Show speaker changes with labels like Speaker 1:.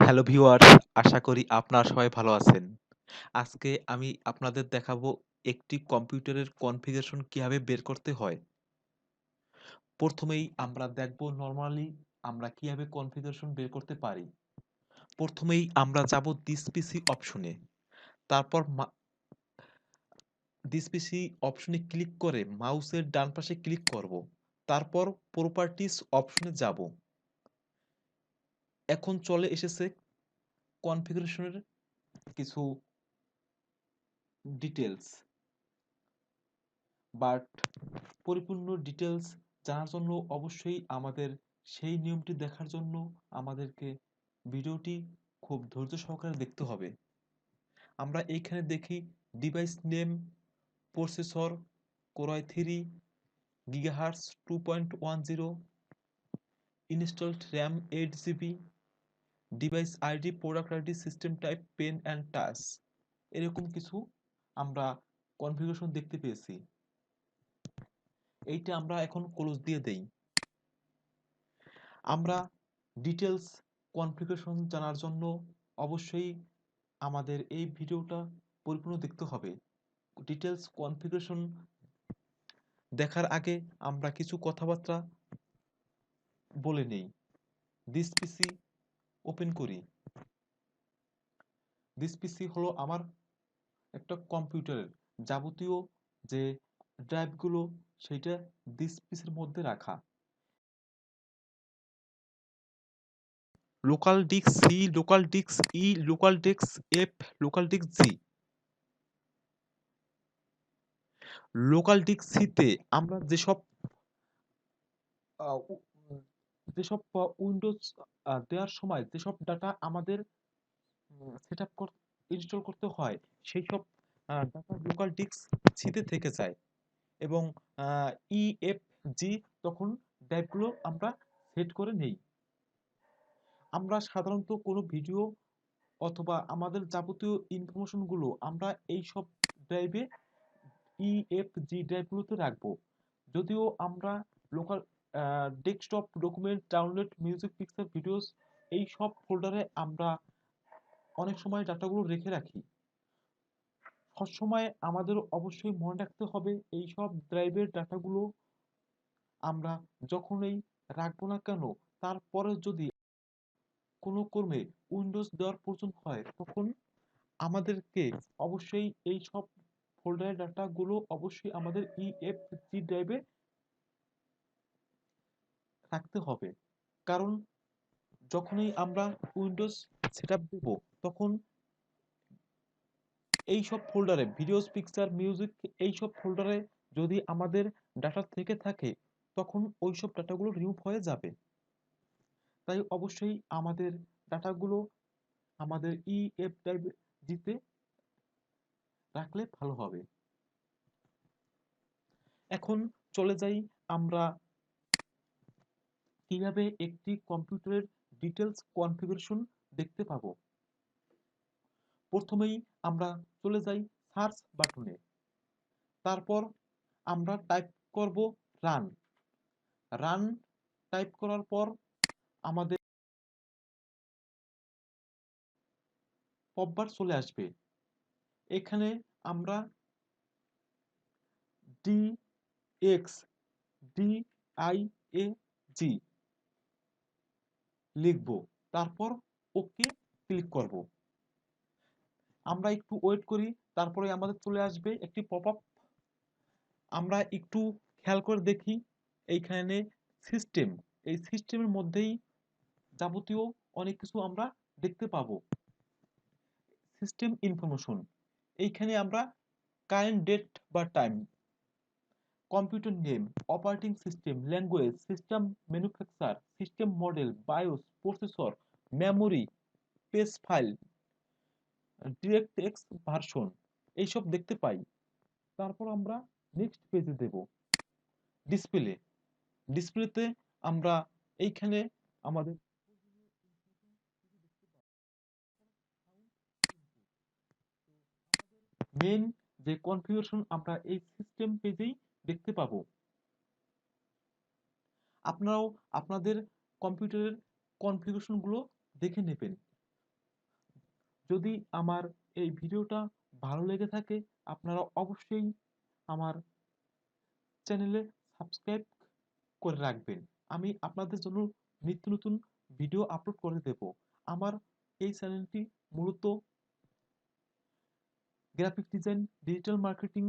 Speaker 1: Hello viewers, আশা করি আপনারা সবাই ভালো আছেন। আজকে আমি আপনাদের দেখাবো একটি কম্পিউটারের কনফিগারেশন কিভাবে বের করতে হয়। প্রথমেই আমরা দেখব নরমালি আমরা কিভাবে কনফিগারেশন বের করতে পারি। প্রথমেই আমরা যাব দিস পিসি অপশনে। তারপর দিস পিসি অপশনে ক্লিক করে মাউসের ডান পাশে ক্লিক করব। তারপর প্রপার্টিস অপশনে যাব। এখন চলে এসেছে কনফিগারেশনের কিছু ডিটেলস। বাট পরিপূর্ণ ডিটেলস জানার জন্য অবশ্যই আমাদের সেই নিয়মটি দেখার জন্য আমাদেরকে ভিডিওটি খুব ধৈর্য সহকারে দেখতে হবে। আমরা এইখানে দেখি device name, processor core i3, gigahertz 2.10, installed RAM 8 GB, device ID, product ID, system type pen and touch, এরকম কিছু আমরা কনফিগারেশন দেখতে পেয়েছি। এইটা আমরা এখন ক্লোজ দিয়ে দেই। আমরা ডিটেলস কনফিগারেশন জানার জন্য অবশ্যই আমাদের এই ভিডিওটা পরিপূর্ণ দেখতে হবে। ডিটেলস কনফিগারেশন দেখার আগে আমরা কিছু কথাবার্তা বলে নেই। দিস পিসি ওপেন করি। দিস পিসি হলো আমার একটা কম্পিউটারের যাবতীয় যে ড্রাইভগুলো সেইটা দিস পিসির মধ্যে রাখা। Local disk C, local disk E, local disk F, local disk G. Local disk সিতে আমরা যেসব উইন্ডোজ দেওয়ার সময় যেসব ডাটা আমাদের সেট আপ ইনস্টল করতে হয় সেই সব ডাটা লোকাল ডিস্ক সিতে থেকে যায় এবং ইএফজি তখন ড্রাইভগুলো আমরা সেট করে নেই। আমরা সাধারণত কোনো ভিডিও অথবা আমাদের যাবতীয় ইনফরমেশনগুলো আমরা এই সব ড্রাইভে ইএফজি ড্রাইভগুলোতে রাখবো। যদিও আমরা local desktop document download music picture videos এই সব ফোল্ডারে আমরা অনেক সময় ডাটাগুলো রেখে রাখি। সবসময় আমাদের অবশ্যই মনে রাখতে হবে এই সব ড্রাইভের ডাটাগুলো আমরা যখনই রাখবো না কেন তারপরে যদি কোনো ক্রমে উইন্ডোজ দেওয়ার প্রয়োজন হয় তখন আমাদেরকে অবশ্যই এই সব ফোল্ডারের ডাটাগুলো অবশ্যই আমাদের ইএফজি ড্রাইভে রাখতে হবে। কারণ যখনই আমরা উইন্ডোজ সেটআপ দেব তখন এই সব ফোল্ডারে ভিডিওস পিকচার মিউজিক এই সব ফোল্ডারে যদি আমাদের ডাটা থেকে থাকে তখন ওই সব ডাটাগুলো রিমুভ হয়ে যাবে। তাই অবশ্যই আমাদের ডাটাগুলো আমাদের ইএফ ড্রাইভে দিতে রাখলে ভালো হবে। এখন চলে যাই আমরা কিভাবে একটি কম্পিউটারের ডিটেলস কনফিগারেশন দেখতে পাবো। প্রথমেই আমরা চলে যাই সার্চ বাটনে। তারপর আমরা টাইপ করব রান। রান টাইপ করার পর আমাদের পপবার চলে আসবে। এখানে আমরা ডিএক্স ডিআইএজি লিখব। তারপর ওকে ক্লিক করব। আমরা একটু ওয়েট করি, তারপরে আমাদের চলে আসবে একটি পপআপ। আমরা একটু খেয়াল করে দেখি এইখানে সিস্টেম, এই সিস্টেমের মধ্যেই যাবতীয় অনেক কিছু আমরা দেখতে পাবো। সিস্টেম ইনফরমেশন, এইখানে আমরা কারেন্ট ডেট বা time, computer name, operating system, language, system manufacture, system model, BIOS, processor, memory, page file, DirectX version এইসব দেখতে পাই। তারপর আমরা নেক্সট পেজে দেব। ডিসপ্লে, ডিসপ্লেতে আমরা এইখানে আমাদের মেন যে কনফিগারেশন আমরা এই সিস্টেম পেজেই দেখতে পাবো। আপনারাও আপনাদের কম্পিউটারের কনফিগারেশনগুলো দেখে নেবেন। যদি আমার এই ভিডিওটা ভালো লেগে থাকে আপনারা অবশ্যই আমার চ্যানেলে সাবস্ক্রাইব করে রাখবেন। আমি আপনাদের জন্য নিত্য নতুন ভিডিও আপলোড করে দেব। আমার এই চ্যানেলটি মূলত গ্রাফিক ডিজাইন, ডিজিটাল মার্কেটিং